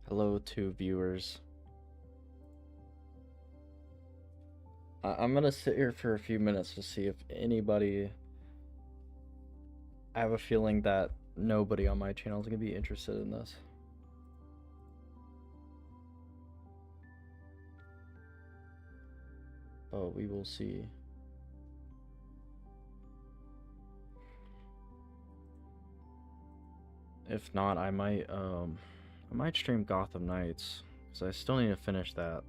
Hello to viewers. I'm gonna sit here for a few minutes to see if anybody... I have a feeling that nobody on my channel is gonna be interested in this. But we will see. If not, I might stream Gotham Knights, because I still need to finish that.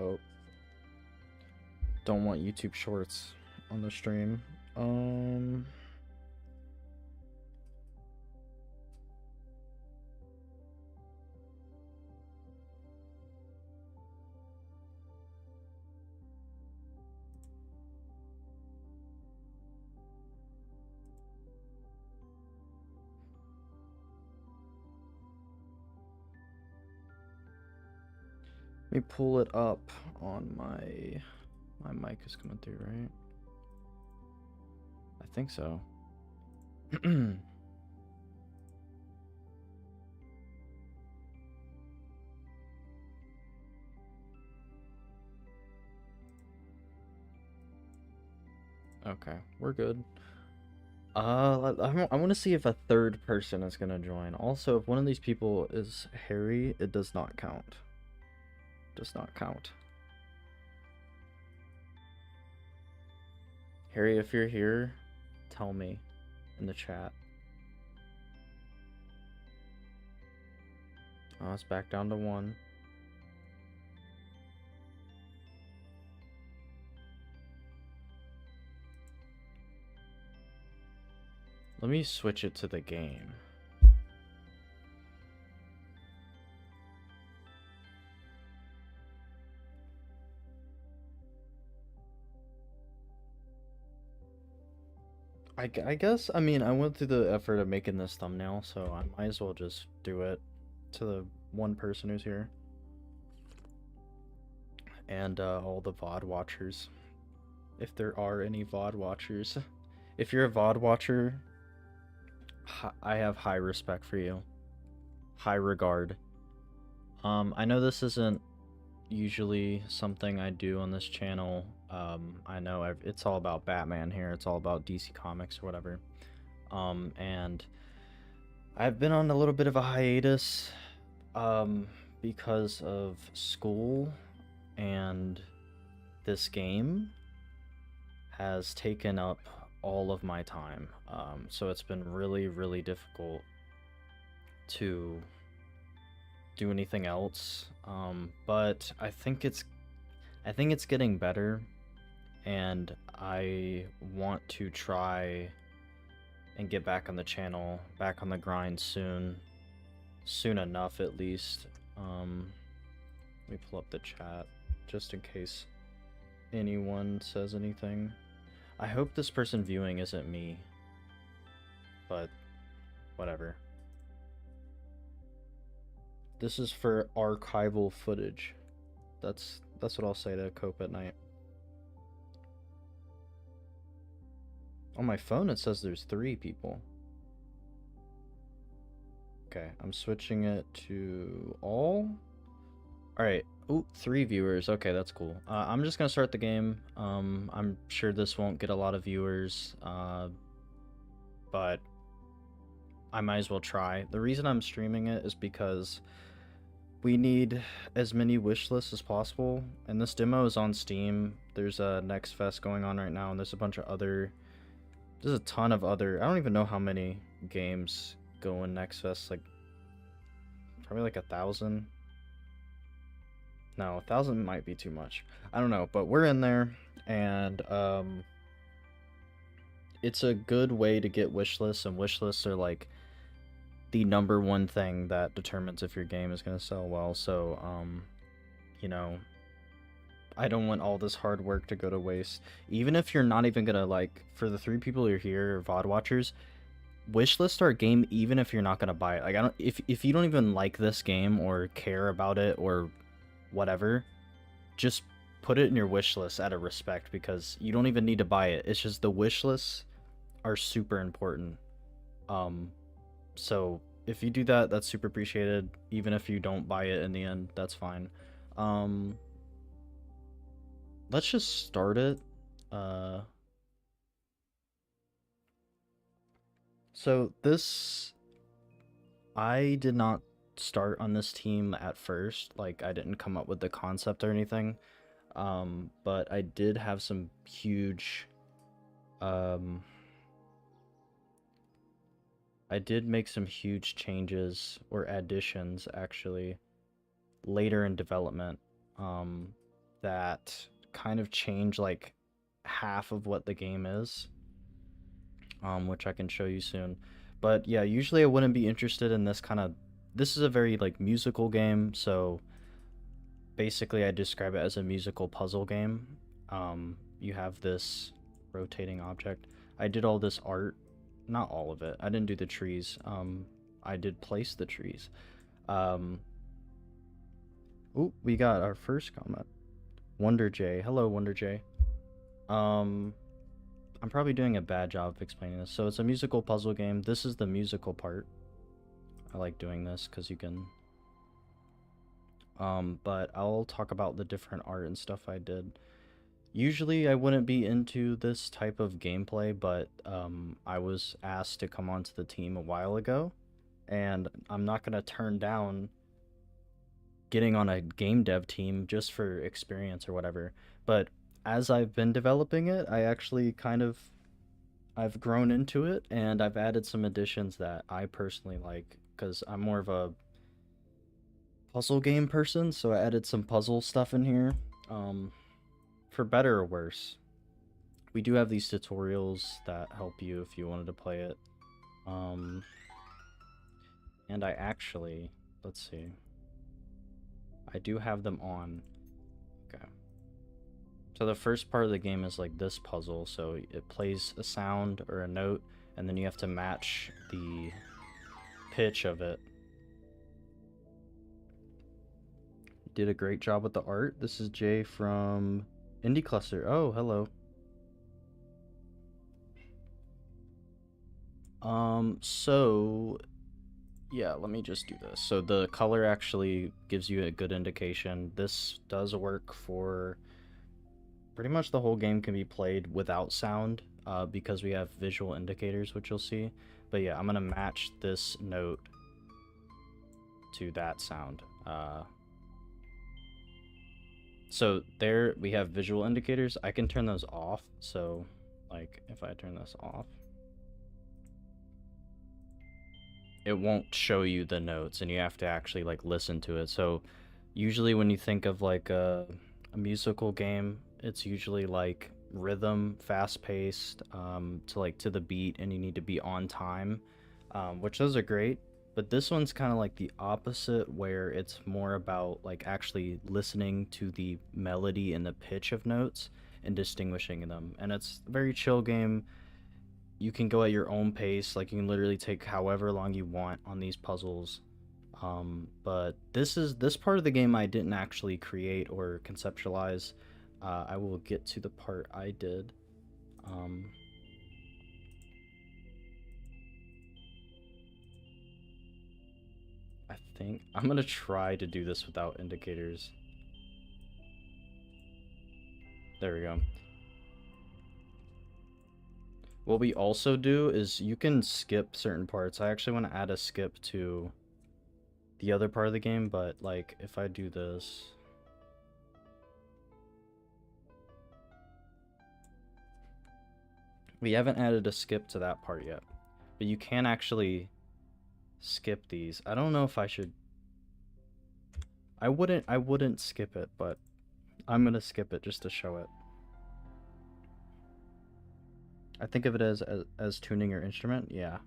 Oh. Don't want YouTube Shorts on the stream. Let me pull it up on my mic is coming through, right? I think so. Okay, we're good. I want to see if a third person is gonna join. Also, if one of these people is Harry, it does not count. Does not count. Harry, if you're here, tell me in the chat. Oh, it's back down to 1. Let me switch it to the game. I guess, I mean, I went through the effort of making this thumbnail, so I might as well just do it to the one person who's here. And all the VOD watchers. If there are any VOD watchers. If you're a VOD watcher, I have high respect for you. High regard. I know this isn't usually something I do on this channel. I know it's all about Batman here. It's all about DC Comics or whatever. And I've been on a little bit of a hiatus because of school, and this game has taken up all of my time. So it's been really, really difficult to do anything else. But I think it's getting better, and I want to try and get back on the channel, back on the grind soon enough at least. Let me pull up the chat just in case anyone says anything. I hope this person viewing isn't me, but whatever. This is for archival footage. That's what I'll say to cope at night. On my phone it says there's 3 people. Okay, I'm switching it to all. Alright, ooh, 3 viewers. Okay, that's cool. I'm just gonna start the game. I'm sure this won't get a lot of viewers, but I might as well try. The reason I'm streaming it is because we need as many wish lists as possible, and this demo is on Steam. There's a Next Fest going on right now, and there's a bunch of other... There's a ton of other... I don't even know how many games go in Next Fest, like... Probably like 1,000. No, 1,000 might be too much. I don't know, but we're in there, and it's a good way to get wish lists, and wish lists are like the number one thing that determines if your game is gonna sell well. So, you know, I don't want all this hard work to go to waste. Even if you're not even gonna like, for the 3 people who are here, VOD watchers, wishlist our game even if you're not gonna buy it. Like I don't, if you don't even like this game or care about it or whatever, just put it in your wish list out of respect because you don't even need to buy it. It's just the wish lists are super important. Um, so if you do that, that's super appreciated. Even if you don't buy it in the end, that's fine. Um, let's just start it. Uh, so this, I did not start on this team at first. Like I didn't come up with the concept or anything. But I did have some huge, um, I did make some huge changes or additions actually later in development, um, that kind of change like half of what the game is, which I can show you soon. But yeah, usually I wouldn't be interested in this kind of. This is a very like musical game, so basically I describe it as a musical puzzle game. You have this rotating object. I did all this art, not all of it. I didn't do the trees. I did place the trees. Um, oh, we got our first comment. Wonder J. Hello, Wonder J. Um, I'm probably doing a bad job of explaining this. So it's a musical puzzle game. This is the musical part. I like doing this because you can. But I'll talk about the different art and stuff I did. Usually I wouldn't be into this type of gameplay, but I was asked to come onto the team a while ago, and I'm not gonna turn down getting on a game dev team just for experience or whatever. But as I've been developing it, I actually kind of I've grown into it and I've added some additions that I personally like because I'm more of a puzzle game person, so I added some puzzle stuff in here. Um, for better or worse. We do have these tutorials that help you if you wanted to play it. Um, and I actually, let's see, I do have them on. Okay. So the first part of the game is like this puzzle. So it plays a sound or a note, and then you have to match the pitch of it. Did a great job with the art. This is Jay from Indie Cluster. Oh, hello. So yeah, let me just do this. So the color actually gives you a good indication. This does work for pretty much the whole game can be played without sound, because we have visual indicators, which you'll see. But yeah, I'm gonna match this note to that sound. So there we have visual indicators. I can turn those off. So like if I turn this off, it won't show you the notes and you have to actually like listen to it. So usually when you think of like a musical game, it's usually like rhythm, fast paced, to like to the beat, and you need to be on time, which those are great. But this one's kind of like the opposite, where it's more about like actually listening to the melody and the pitch of notes and distinguishing them. And it's a very chill game. You can go at your own pace, like you can literally take however long you want on these puzzles. But this part of the game I didn't actually create or conceptualize. I will get to the part I did. um, I think I'm gonna try to do this without indicators. There we go. What we also do is you can skip certain parts. I actually want to add a skip to the other part of the game, but like if I do this, we haven't added a skip to that part yet, but you can actually skip these. I don't know if I should. I wouldn't skip it, but I'm gonna skip it just to show it. I think of it as tuning your instrument. Yeah.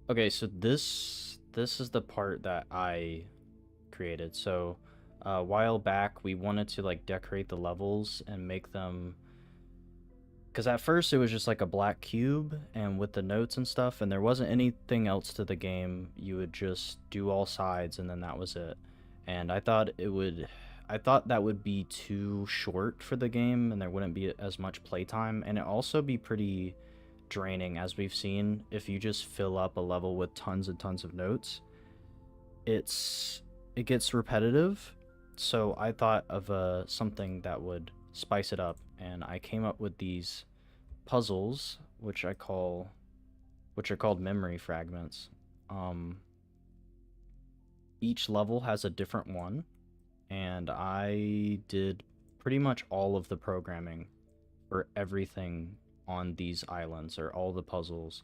Okay, so this is the part that I created. So a while back we wanted to like decorate the levels and make them, because at first it was just like a black cube and with the notes and stuff, and there wasn't anything else to the game. You would just do all sides and then that was it. And I thought that would be too short for the game and there wouldn't be as much playtime, and it also be pretty draining, as we've seen. If you just fill up a level with tons and tons of notes, it gets repetitive. So I thought of something that would spice it up, and I came up with these puzzles, which are called memory fragments. Um, each level has a different one, and I did pretty much all of the programming for everything on these islands, or all the puzzles.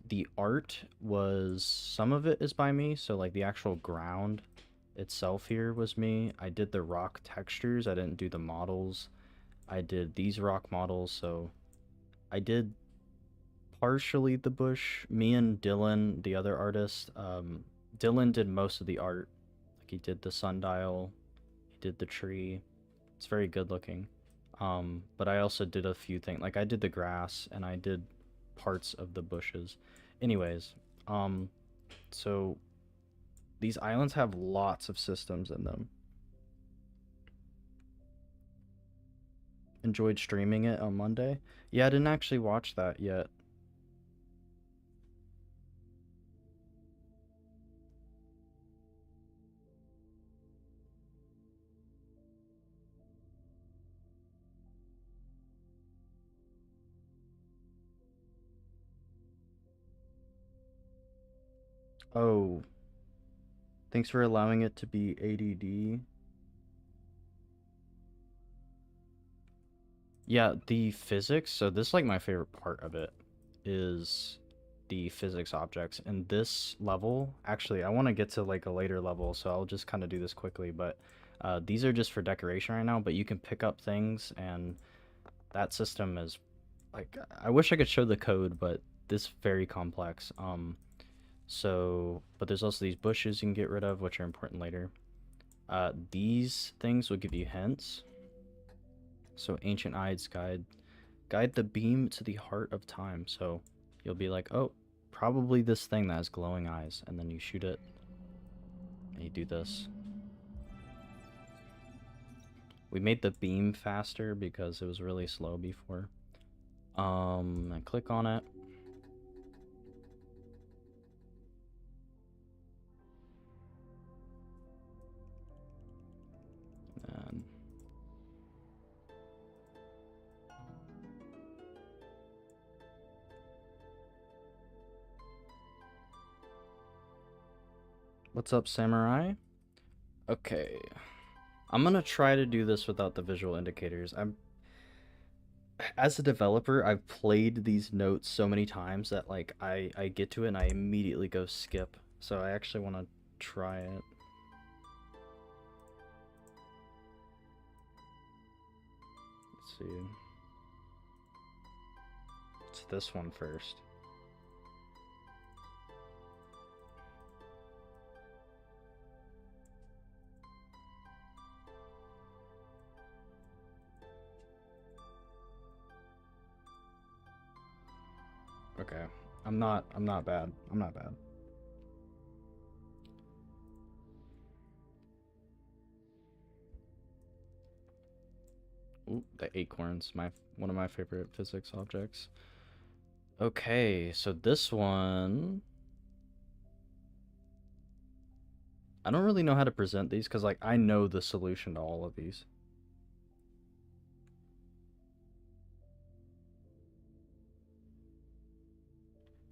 The art was, some of it is by me, so like the actual ground itself here was me. I did the rock textures, I didn't do the models. I did these rock models, so I did partially the bush. Me and Dylan, the other artist, Dylan did most of the art. Like he did the sundial, he did the tree. It's very good looking. But I also did a few things. Like I did the grass and I did parts of the bushes. Anyways, um, so these islands have lots of systems in them. Enjoyed streaming it on Monday. Yeah, I didn't actually watch that yet. Oh, thanks for allowing it to be ADD. Yeah, the physics. So this is like my favorite part of it is the physics objects. And this level, actually, I want to get to like a later level, so I'll just kind of do this quickly. But these are just for decoration right now. But you can pick up things, and that system is like, I wish I could show the code, but this very complex. So, but there's also these bushes you can get rid of, which are important later. These things will give you hints. So ancient eyes guide the beam to the heart of time. So you'll be like, oh, probably this thing that has glowing eyes, and then you shoot it, and you do this. We made the beam faster because it was really slow before. I click on it. And what's up, samurai? Okay. I'm gonna try to do this without the visual indicators. As a developer, I've played these notes so many times that like I get to it and I immediately go skip. So I actually want to try it. Let's see. It's this one first. Okay. I'm not bad. I'm not bad. Ooh, the acorns, one of my favorite physics objects. Okay, so this one, I don't really know how to present these because like I know the solution to all of these.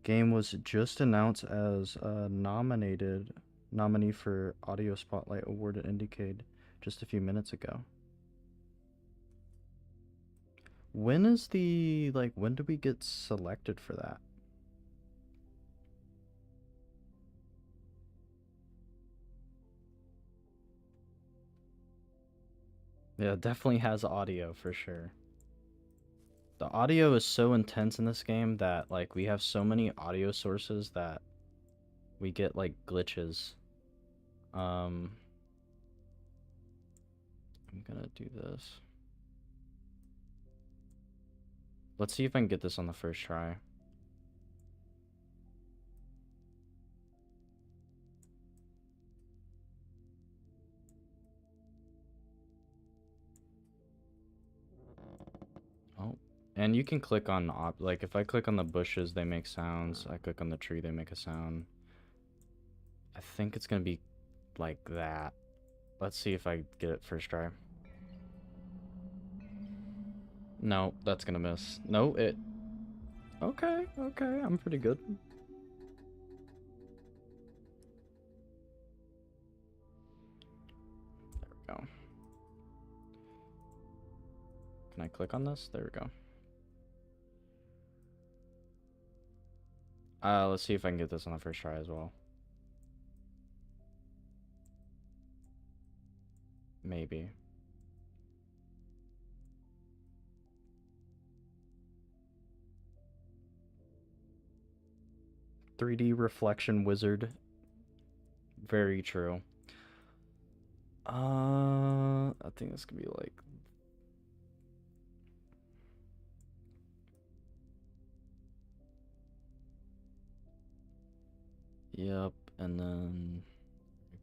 Game was just announced as nominee for Audio Spotlight Award at Indiecade just a few minutes ago. When is the, like, when do we get selected for that? Yeah, it definitely has audio for sure. The audio is so intense in this game that like we have so many audio sources that we get like glitches. Um I'm gonna do this. Let's see if I can get this on the first try. Oh, and you can click on like if I click on the bushes, they make sounds. I click on the tree, they make a sound. I think it's gonna be like that. Let's see if I get it first try. No, that's gonna miss. No, it. Okay, okay, I'm pretty good. There we go. Can I click on this? There we go. Let's see if I can get this on the first try as well. Maybe. "3D reflection wizard." Very true. I think this could be like. Yep, and then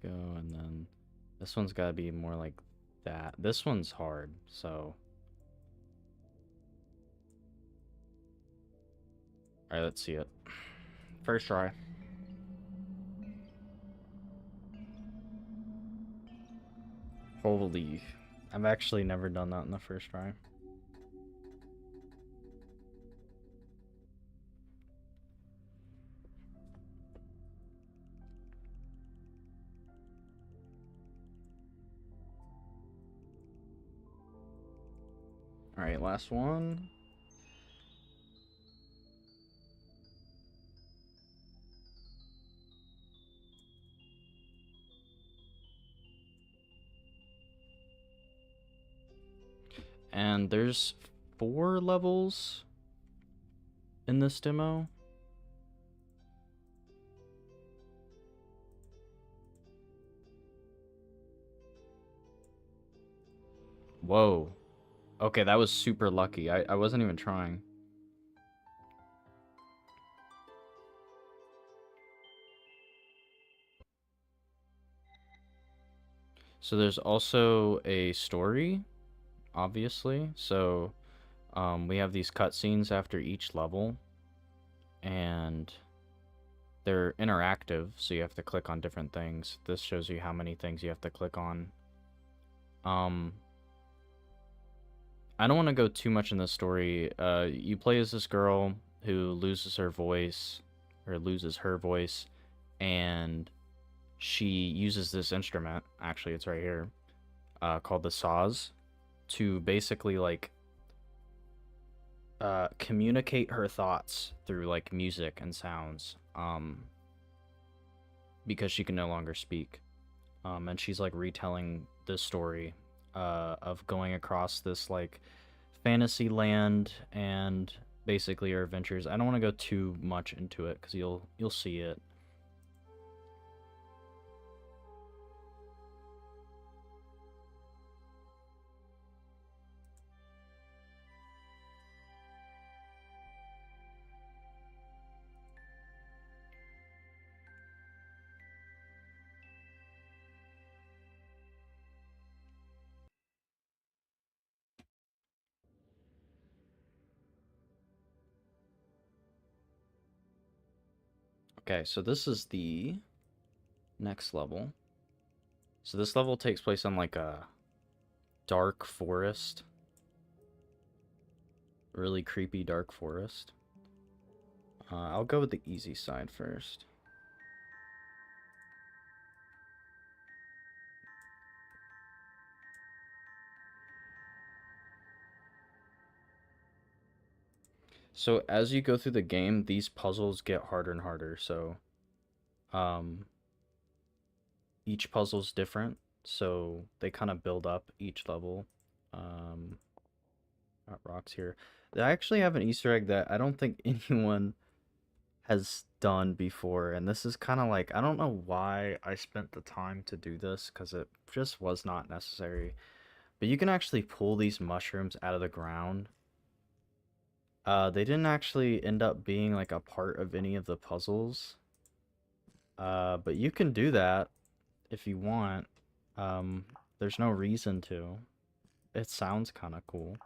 there we go, and then this one's gotta be more like that. This one's hard, so. Alright, let's see it. First try. Holy. I've actually never done that in the first try. Alright, last one. And there's 4 levels in this demo. Whoa. Okay, that was super lucky. I wasn't even trying. So there's also a story, obviously. So we have these cutscenes after each level, and they're interactive, so you have to click on different things. This shows you how many things you have to click on. I don't want to go too much in the story. You play as this girl who loses her voice, and she uses this instrument. Actually, it's right here, called the saws, to basically like communicate her thoughts through like music and sounds. Because she can no longer speak. And she's like retelling this story of going across this like fantasy land and basically her adventures. I don't want to go too much into it because you'll see it. Okay, so this is the next level. So this level takes place on like a dark forest. Really creepy dark forest. I'll go with the easy side first. So as you go through the game, these puzzles get harder and harder. So um, each puzzle's different, so they kind of build up each level. Um, got rocks here. I actually have an Easter egg that I don't think anyone has done before, and this is kind of like, I don't know why I spent the time to do this, because it just was not necessary. But you can actually pull these mushrooms out of the ground. They didn't actually end up being like a part of any of the puzzles. But you can do that if you want. There's no reason to. It sounds kind of cool.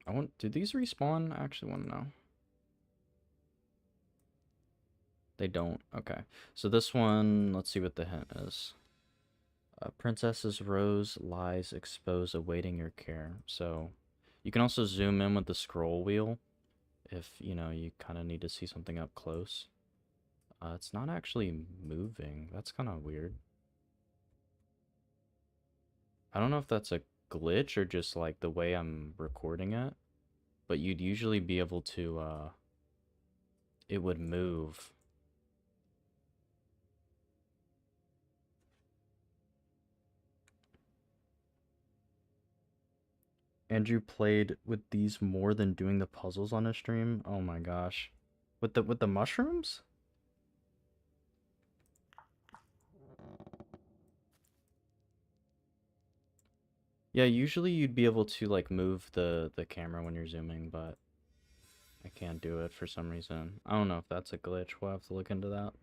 Oh, do these respawn? I actually want to know. They don't. Okay. So this one, let's see what the hint is. Princess's rose lies exposed awaiting your care. So you can also zoom in with the scroll wheel if, you know, you kind of need to see something up close. It's not actually moving. That's kind of weird. I don't know if that's a glitch or just like the way I'm recording it, but you'd usually be able to, it would move. Andrew played with these more than doing the puzzles on his stream. Oh my gosh. With the mushrooms? Yeah, usually you'd be able to like move the camera when you're zooming, but I can't do it for some reason. I don't know if that's a glitch. We'll have to look into that.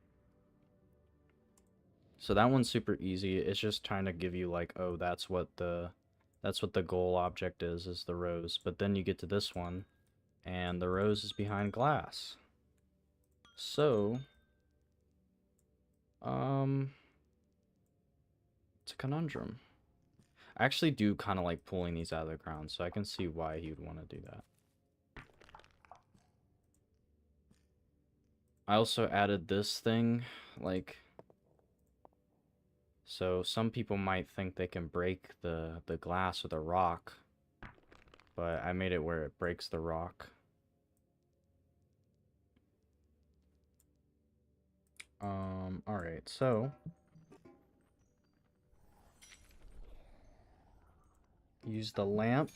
So that one's super easy. It's just trying to give you like, oh, that's what the goal object is the rose. But then you get to this one, and the rose is behind glass. So, it's a conundrum. I actually do kind of like pulling these out of the ground, so I can see why he would want to do that. I also added this thing, like, so some people might think they can break the glass with a rock, but I made it where it breaks the rock. Alright, so use the lamp.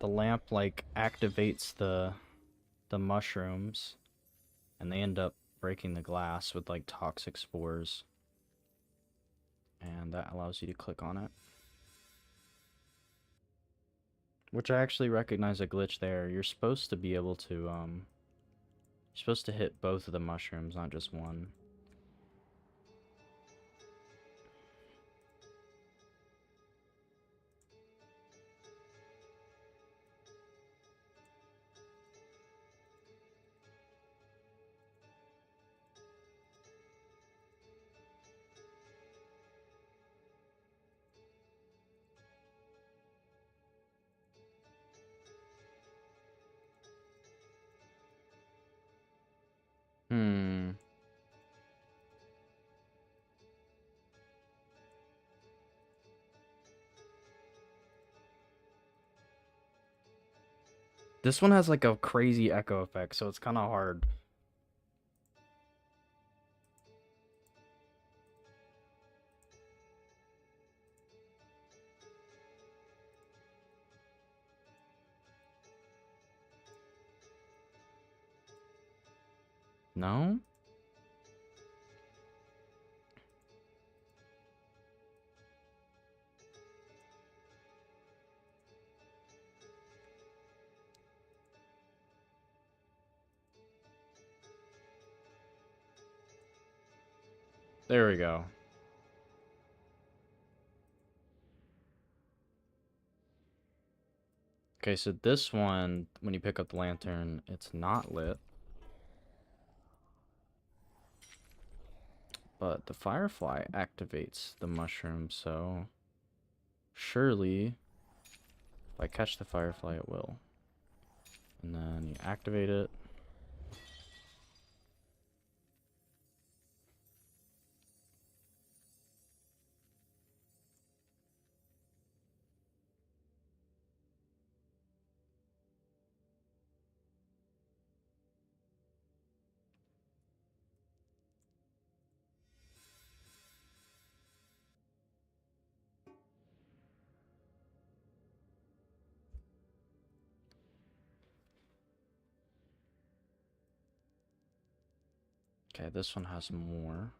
The lamp like activates the mushrooms, and they end up breaking the glass with like toxic spores. And that allows you to click on it. Which I actually recognize a glitch there. You're supposed to be able to, you're supposed to hit both of the mushrooms, not just one. Hmm. This one has like a crazy echo effect, so it's kind of hard. No? There we go. Okay, so this one, when you pick up the lantern, it's not lit. But the firefly activates the mushroom, so surely if I catch the firefly, it will. And then you activate it. Okay, this one has more.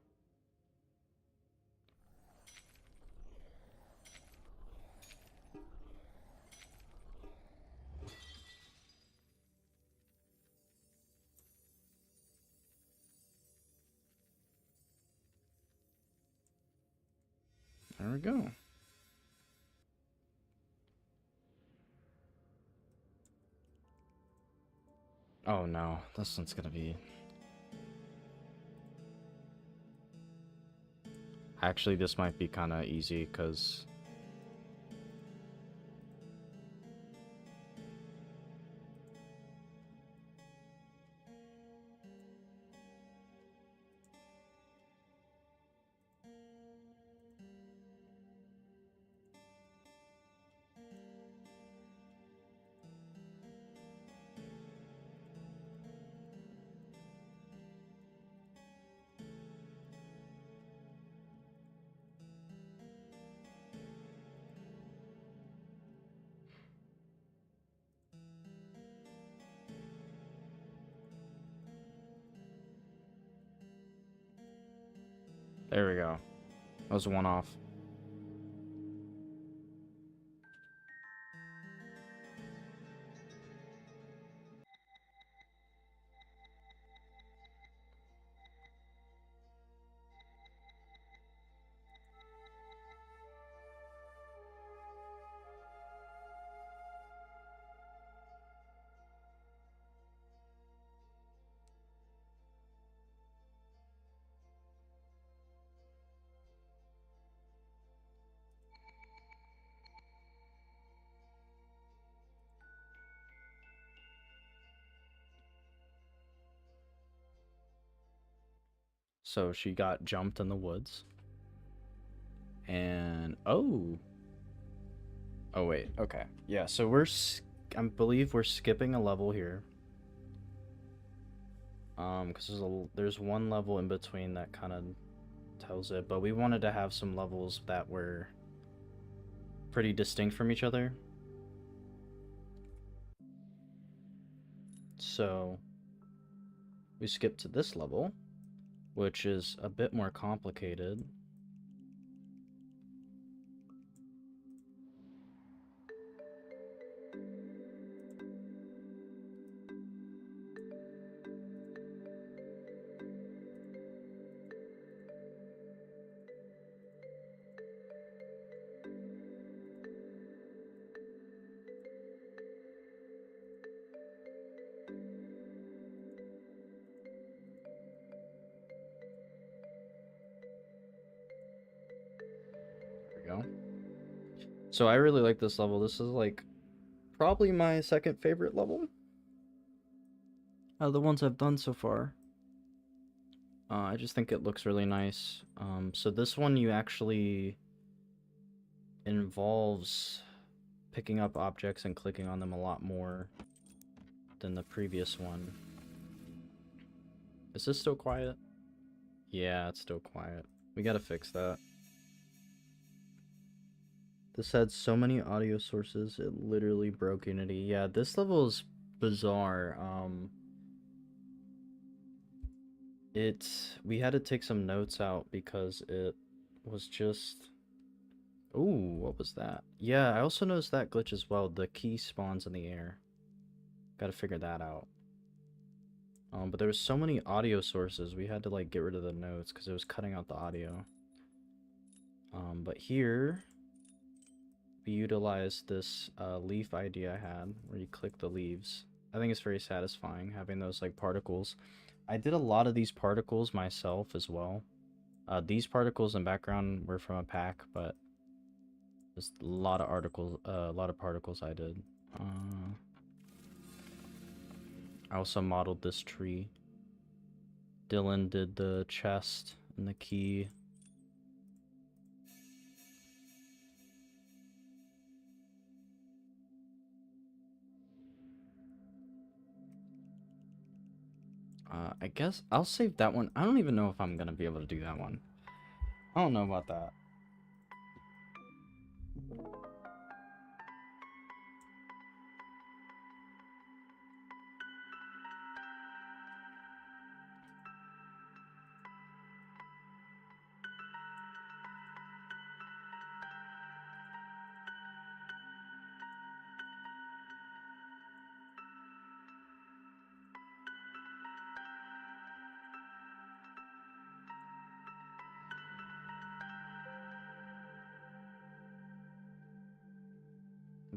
There we go. Oh no, this one's gonna be... Actually, this might be kind of easy, because... There we go. That was one off. So she got jumped in the woods. And... Oh! Oh, wait. Okay. Yeah, so I believe we're skipping a level here. Because there's one level in between that kind of tells it. But we wanted to have some levels that were pretty distinct from each other. So we skip to this level, which is a bit more complicated. Go. So I really like this level. This is like probably my second favorite level out of the ones I've done so far. I just think it looks really nice. So this one you actually involves picking up objects and clicking on them a lot more than the previous one. Is this still quiet? Yeah, it's still quiet. We gotta fix that. This had so many audio sources, it literally broke Unity. Yeah, this level is bizarre. We had to take some notes out because it was just... Ooh, what was that? Yeah, I also noticed that glitch as well. The key spawns in the air. Gotta figure that out. But there was so many audio sources, we had to like get rid of the notes because it was cutting out the audio. But here we utilized this leaf idea I had, where you click the leaves. I think it's very satisfying having those like particles. I did a lot of these particles myself as well. These particles in background were from a pack, but there's a lot of particles I did. I also modeled this tree. Dylan did the chest and the key. I guess I'll save that one. I don't even know if I'm gonna be able to do that one. I don't know about that.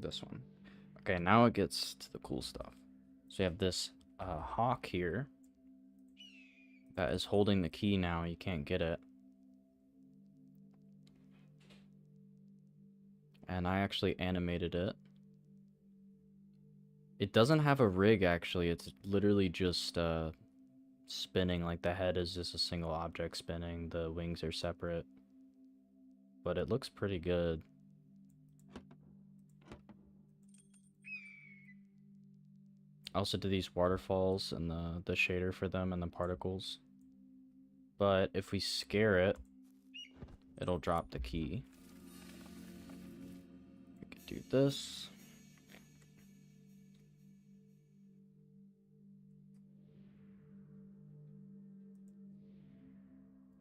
This one. Okay, now it gets to the cool stuff. So you have this hawk here that is holding the key now. You can't get it. And I actually animated it. It doesn't have a rig, actually. It's literally just spinning. Like, the head is just a single object spinning. The wings are separate. But it looks pretty good. I also did these waterfalls and the shader for them and the particles. But if we scare it, it'll drop the key. We could do this.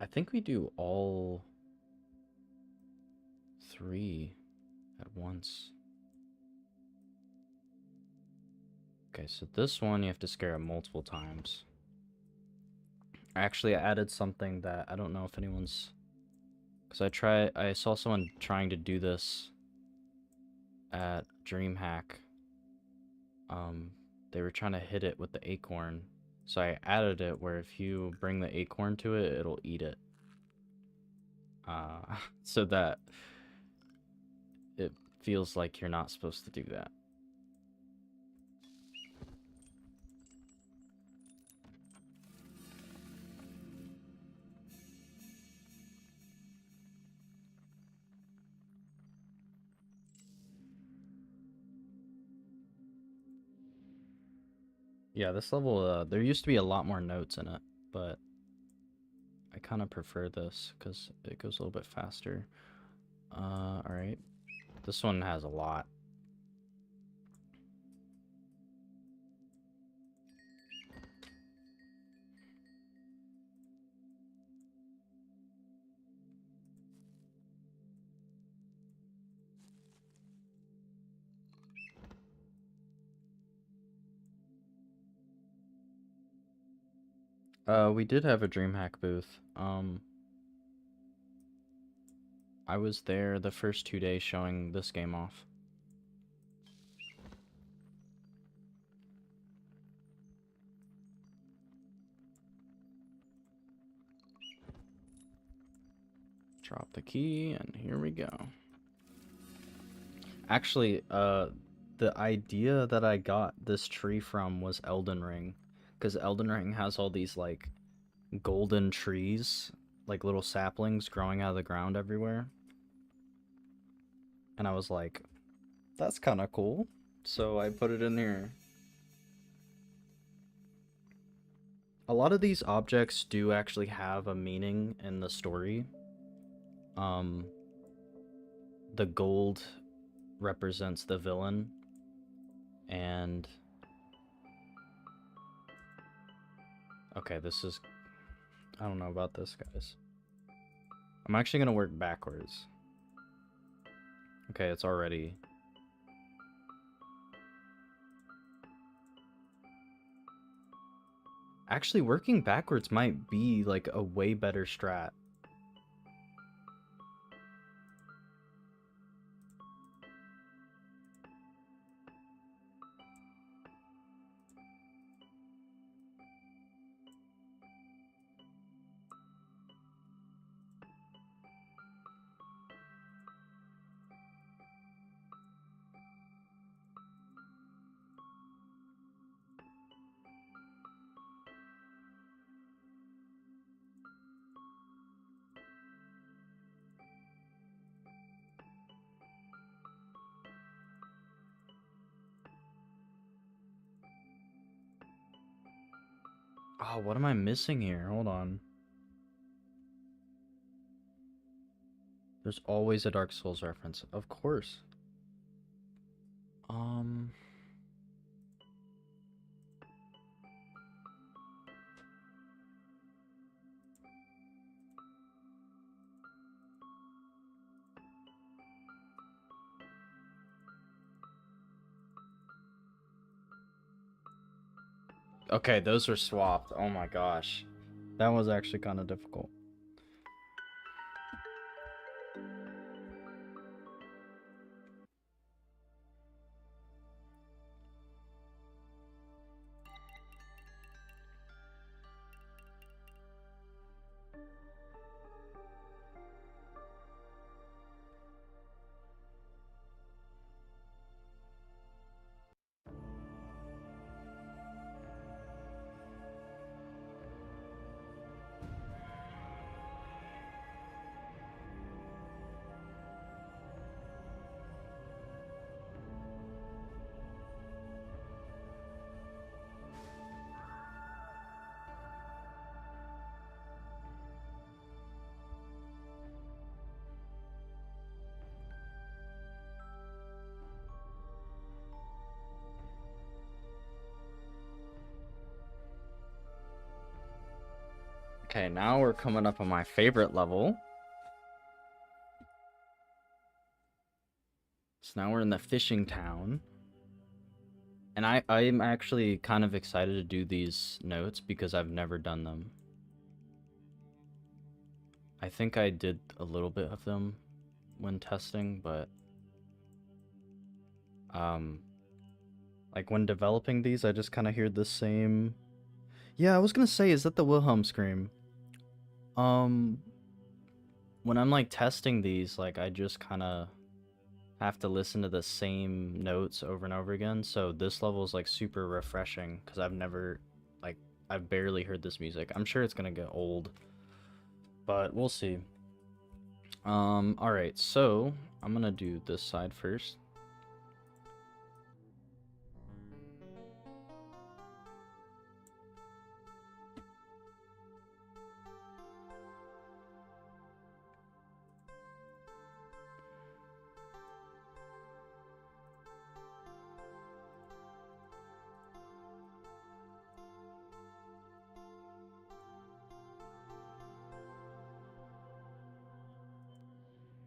I think we do all 3 at once. Okay, so this one you have to scare it multiple times. Actually, I added something that I don't know if anyone's... Because I saw someone trying to do this at DreamHack. They were trying to hit it with the acorn. So I added it where if you bring the acorn to it, it'll eat it. So that it feels like you're not supposed to do that. Yeah, this level, there used to be a lot more notes in it, but I kind of prefer this because it goes a little bit faster. Alright. This one has a lot. We did have a DreamHack booth. I was there the first 2 days showing this game off. Drop the key, and here we go. Actually, the idea that I got this tree from was Elden Ring. Because Elden Ring has all these, like, golden trees, like little saplings growing out of the ground everywhere. And I was like, that's kind of cool. So I put it in here. A lot of these objects do actually have a meaning in the story. The gold represents the villain, and okay, this is... I don't know about this, guys. I'm actually gonna work backwards. Okay, it's already... Actually, working backwards might be, like, a way better strat. Oh, what am I missing here? Hold on. There's always a Dark Souls reference. Of course. Okay, those are swapped. Oh my gosh. That was actually kind of difficult. Okay, now we're coming up on my favorite level. So now we're in the fishing town. And I'm actually kind of excited to do these notes because I've never done them. I think I did a little bit of them when testing, but like when developing these, I just kind of hear the same. Yeah, I was gonna say, is that the Wilhelm scream? When I'm like testing these, like I just kind of have to listen to the same notes over and over again. So this level is like super refreshing because I've barely heard this music. I'm sure it's gonna get old, but we'll see. All right, so I'm gonna do this side first.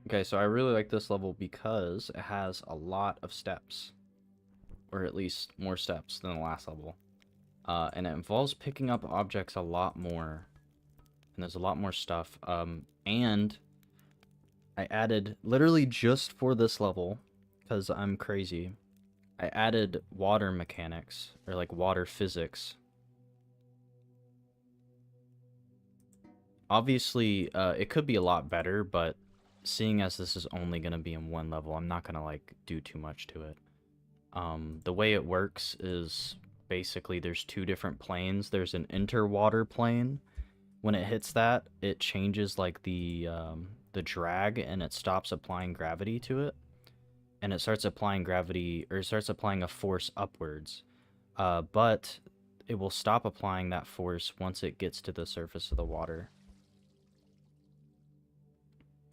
Okay, so I really like this level because it has a lot of steps, or at least more steps than the last level. And it involves picking up objects a lot more, and there's a lot more stuff. And I added, literally just for this level, because I'm crazy, I added water mechanics, or like water physics. Obviously, it could be a lot better, but seeing as this is only going to be in one level, I'm not going to like do too much to it. The way it works is basically there's two different planes. There's an interwater plane. When it hits that, it changes like the drag and it stops applying gravity to it, and it starts applying gravity, or it starts applying a force upwards. But it will stop applying that force once it gets to the surface of the water.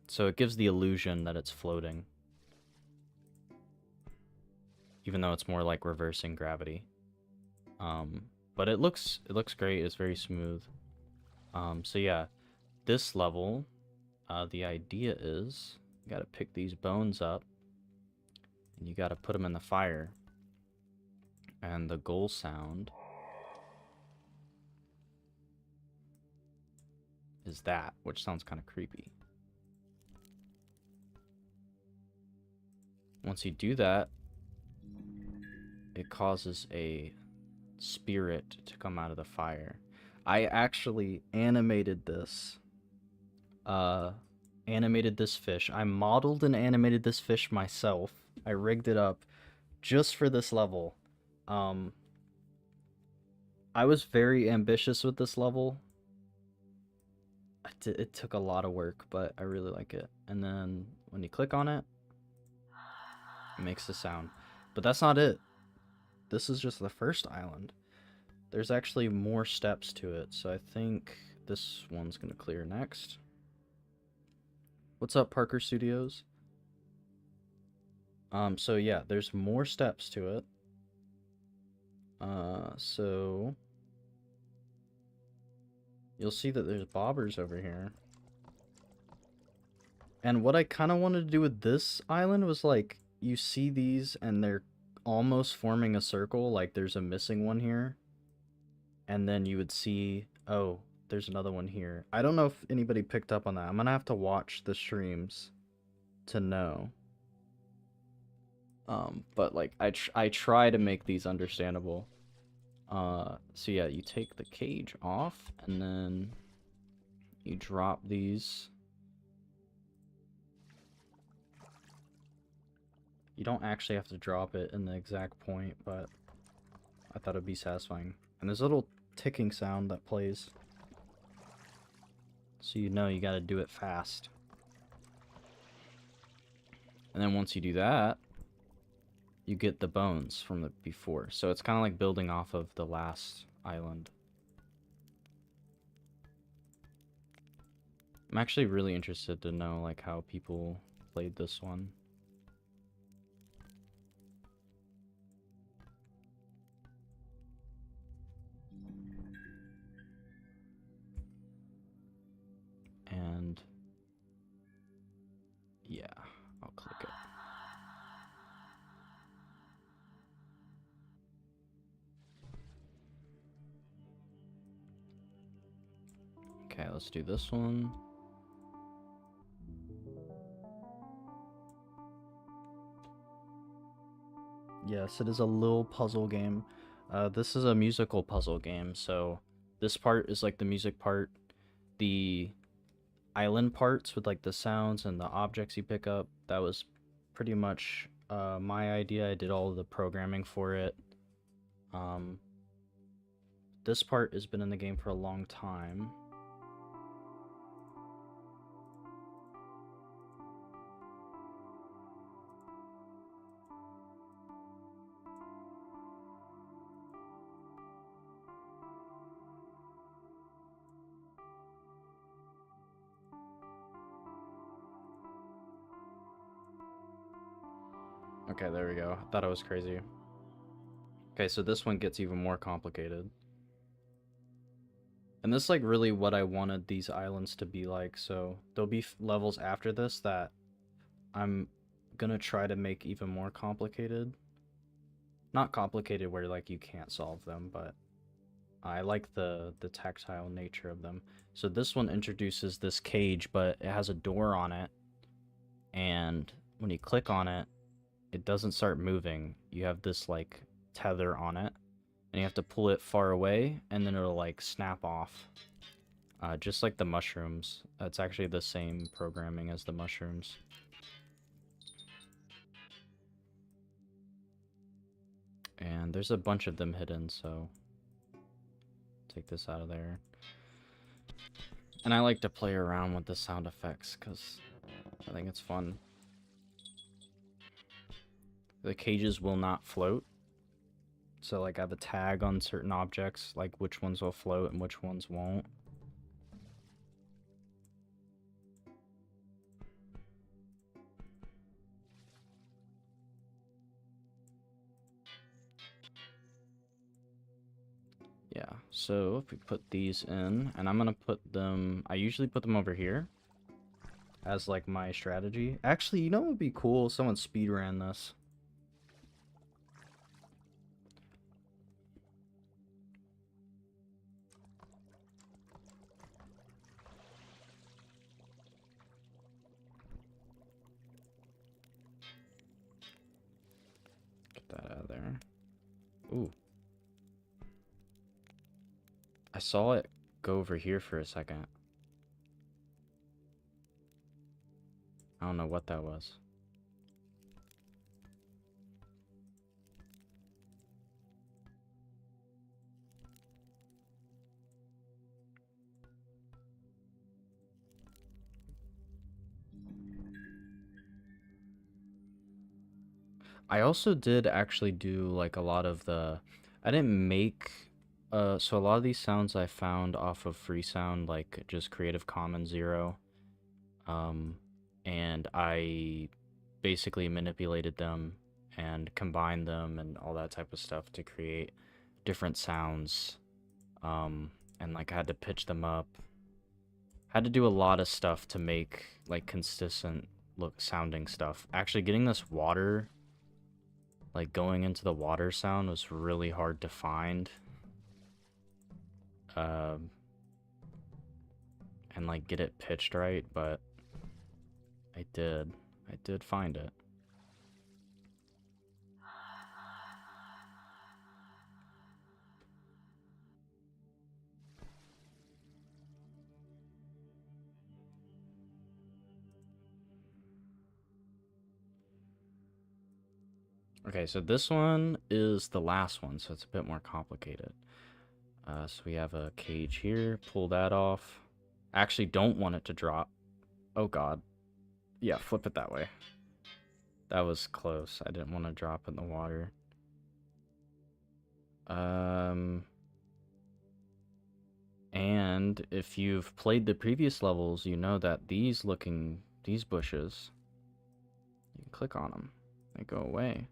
So it gives the illusion that it's floating, even though it's more like reversing gravity. But it looks great. It's very smooth. So yeah, this level, the idea is you gotta pick these bones up and you gotta put them in the fire. And the goal sound is that, which sounds kind of creepy. Once you do that, it causes a spirit to come out of the fire. I actually animated this. Animated this fish. I modeled and animated this fish myself. I rigged it up just for this level. I was very ambitious with this level. It took a lot of work, but I really like it. And then when you click on it, it makes the sound. But that's not it. This is just the first island. There's actually more steps to it, so I think this one's gonna clear next. What's up, Parker Studios? So yeah, there's more steps to it. So you'll see that there's bobbers over here. And what I kind of wanted to do with this island was like, you see these and they're almost forming a circle, like there's a missing one here. And then you would see, oh, there's another one here. I don't know if anybody picked up on that. I'm gonna have to watch the streams to know. But like I try to make these understandable. So yeah, you take the cage off and then you drop these. You don't actually have to drop it in the exact point, but I thought it'd be satisfying. And there's a little ticking sound that plays, so you know you gotta do it fast. And then once you do that, you get the bones from the before. So it's kind of like building off of the last island. I'm actually really interested to know like how people played this one. Okay, let's do this one. Yes, it is a little puzzle game. This is a musical puzzle game, so this part is like the music part. The island parts with like the sounds and the objects you pick up, that was pretty much my idea. I did all of the programming for it. This part has been in the game for a long time. Okay, there we go. I thought it was crazy. Okay, so this one gets even more complicated. And this is like really what I wanted these islands to be like, so there'll be levels after this that I'm gonna try to make even more complicated. Not complicated where like you can't solve them, but I like the tactile nature of them. So this one introduces this cage, but it has a door on it, and when you click on it, it doesn't start moving. You have this like tether on it, and you have to pull it far away, and then it'll like snap off. Just like the mushrooms. It's actually the same programming as the mushrooms. And there's a bunch of them hidden, so take this out of there. And I like to play around with the sound effects because I think it's fun. The cages will not float. So like I have a tag on certain objects, like which ones will float and which ones won't. Yeah, so if we put these in, and I'm gonna put them, I usually put them over here as like my strategy. Actually, you know what would be cool? Someone speedran this. Get that out of there. Ooh. I saw it go over here for a second. I don't know what that was. I also did actually do like a lot of the, I didn't make, so a lot of these sounds I found off of Freesound, like just Creative Commons 0. And I basically manipulated them and combined them and all that type of stuff to create different sounds. And like I had to pitch them up. Had to do a lot of stuff to make like consistent look sounding stuff. Actually getting this water, like going into the water sound was really hard to find. And like get it pitched right, but I did find it. Okay, so this one is the last one, so it's a bit more complicated. So we have a cage here, pull that off. I actually don't want it to drop. Oh god. Yeah, flip it that way. That was close. I didn't want to drop in the water. And if you've played the previous levels, you know that these bushes, you can click on them, they go away.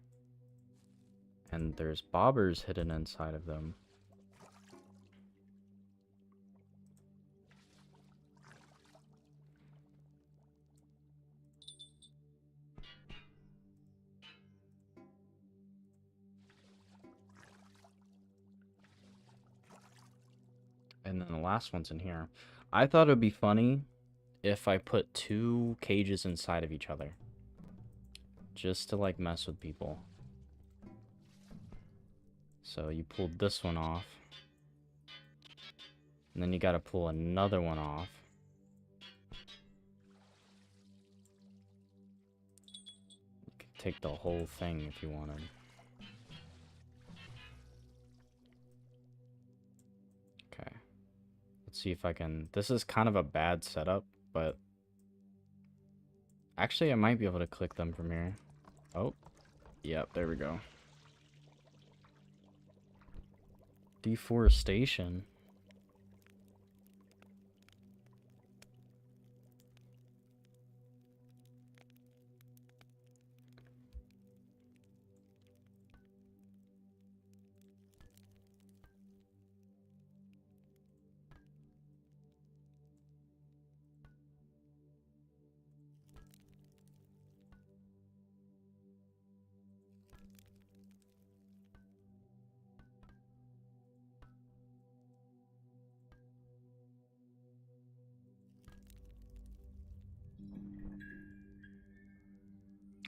And there's bobbers hidden inside of them. And then the last one's in here. I thought it would be funny if I put two cages inside of each other. Just to, like, mess with people. So you pulled this one off. And then you gotta pull another one off. You could take the whole thing if you wanted. Okay. Let's see if I can... This is kind of a bad setup, but... Actually, I might be able to click them from here. Oh. Yep, there we go. Deforestation.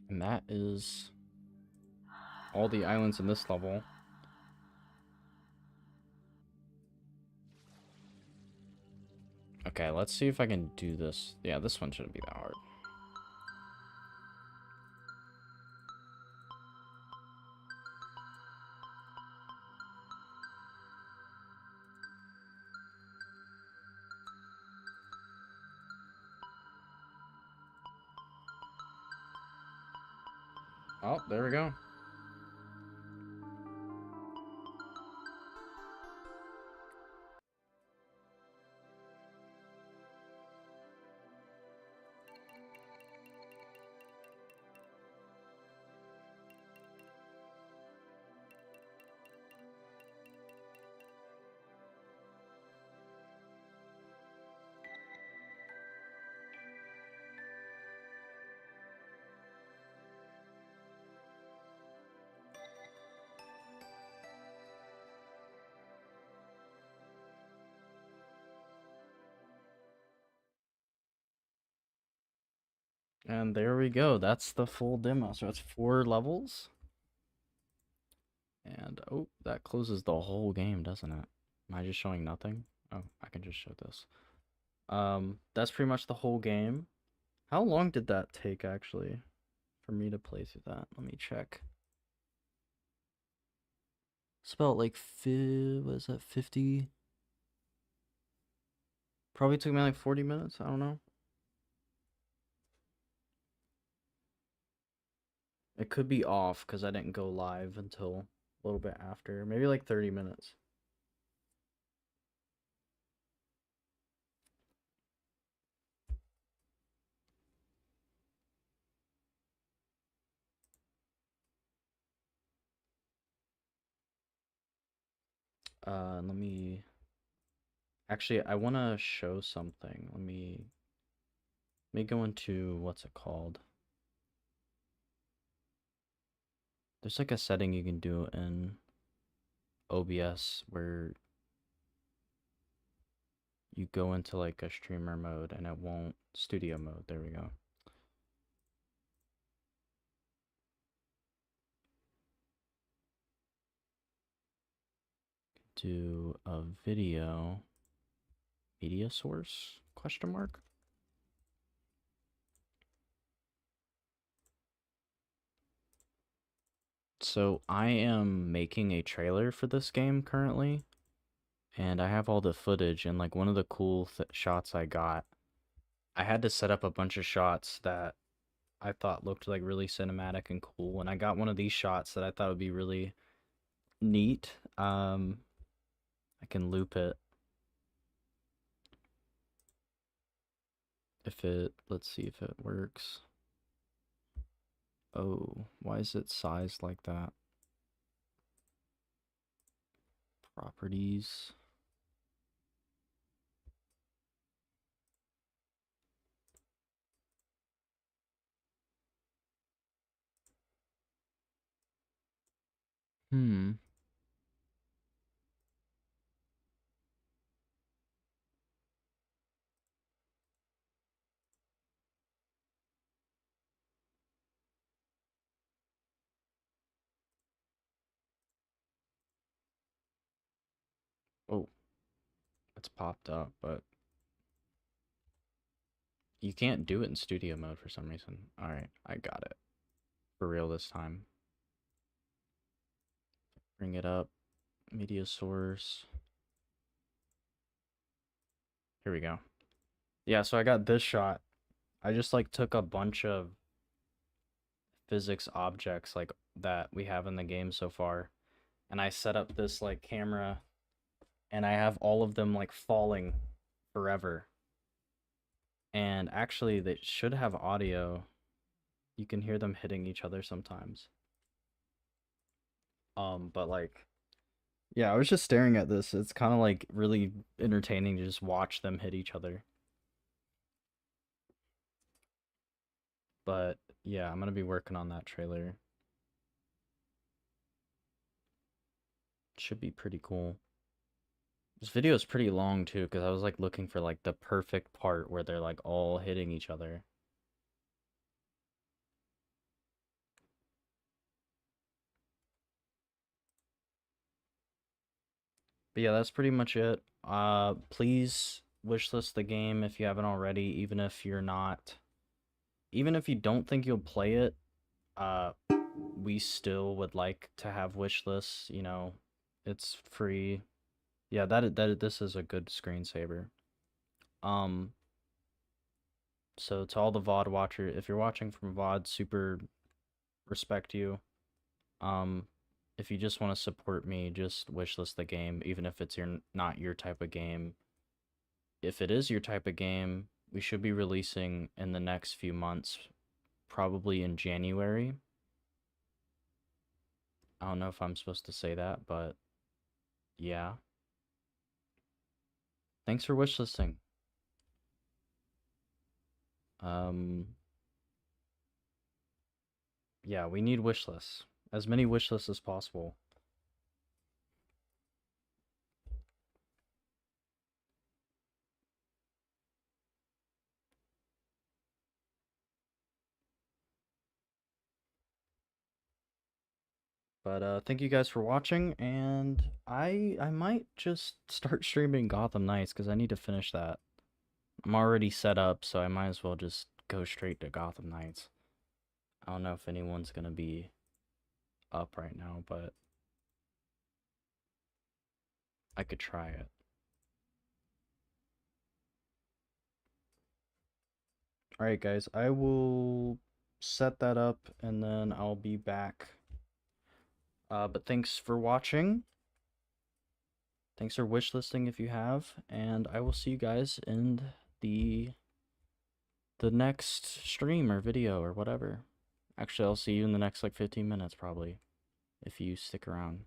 And that is all the islands in this level. Okay, let's see if I can do this. Yeah, this one shouldn't be that hard. Oh, there we go. And there we go. That's the full demo. So it's 4 levels. And, oh, that closes the whole game, doesn't it? Am I just showing nothing? Oh, I can just show this. That's pretty much the whole game. How long did that take, actually, for me to play through that? Let me check. It's about, like, what is that, 50? Probably took me, like, 40 minutes. I don't know. It could be off, because I didn't go live until a little bit after. Maybe, like, 30 minutes. Let me... Actually, I want to show something. Let me go into, what's it called? There's like a setting you can do in OBS where you go into like a streamer mode and it won't studio mode. There we go. Do a video media source question mark. So I am making a trailer for this game currently, and I have all the footage, and like one of the cool shots I got, I had to set up a bunch of shots that I thought looked like really cinematic and cool, and I got one of these shots that I thought would be really neat. I can loop it. If it, let's see if it works. Oh, why is it sized like that? Properties. Hmm. it's popped up, but you can't do it in studio mode for some reason. Alright, I got it. For real this time. Bring it up. Media source. Here we go. Yeah, so I got this shot. I just like took a bunch of physics objects like that we have in the game so far, and I set up this like camera, and I have all of them like falling forever. And actually they should have audio. You can hear them hitting each other sometimes. But like, yeah, I was just staring at this. It's kind of like really entertaining to just watch them hit each other. But yeah, I'm gonna be working on that trailer. Should be pretty cool. This video is pretty long too, because I was like looking for like the perfect part where they're like all hitting each other. But yeah, that's pretty much it. Please wishlist the game if you haven't already, even if you don't think you'll play it, uh, we still would like to have wish lists, you know, it's free. Yeah, this is a good screensaver. Um, so to all the VOD watchers, if you're watching from VOD, super respect you. Um, if you just want to support me, just wishlist the game, even if it's not your type of game. If it is your type of game, we should be releasing in the next few months, probably in January. I don't know if I'm supposed to say that, but yeah. Thanks for wishlisting. Yeah, we need wishlists. As many wishlists as possible. But thank you guys for watching, and I might just start streaming Gotham Knights because I need to finish that. I'm already set up, so I might as well just go straight to Gotham Knights. I don't know if anyone's gonna be up right now, but I could try it. Alright guys, I will set that up and then I'll be back. But thanks for watching. Thanks for wishlisting if you have, and I will see you guys in the next stream or video or whatever. Actually, I'll see you in the next like 15 minutes probably, if you stick around.